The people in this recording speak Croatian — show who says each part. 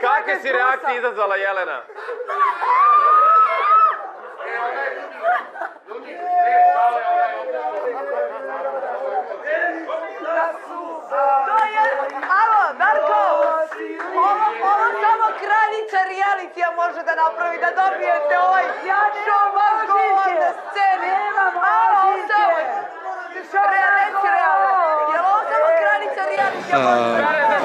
Speaker 1: Kakve si reakcije izazvala, Jelena?
Speaker 2: Alo, Darko, ovo samo kraljica realitija može da napravi, da dobijete ovaj show must go on na sceni. Je li ovo samo kraljica realitija može da napravi?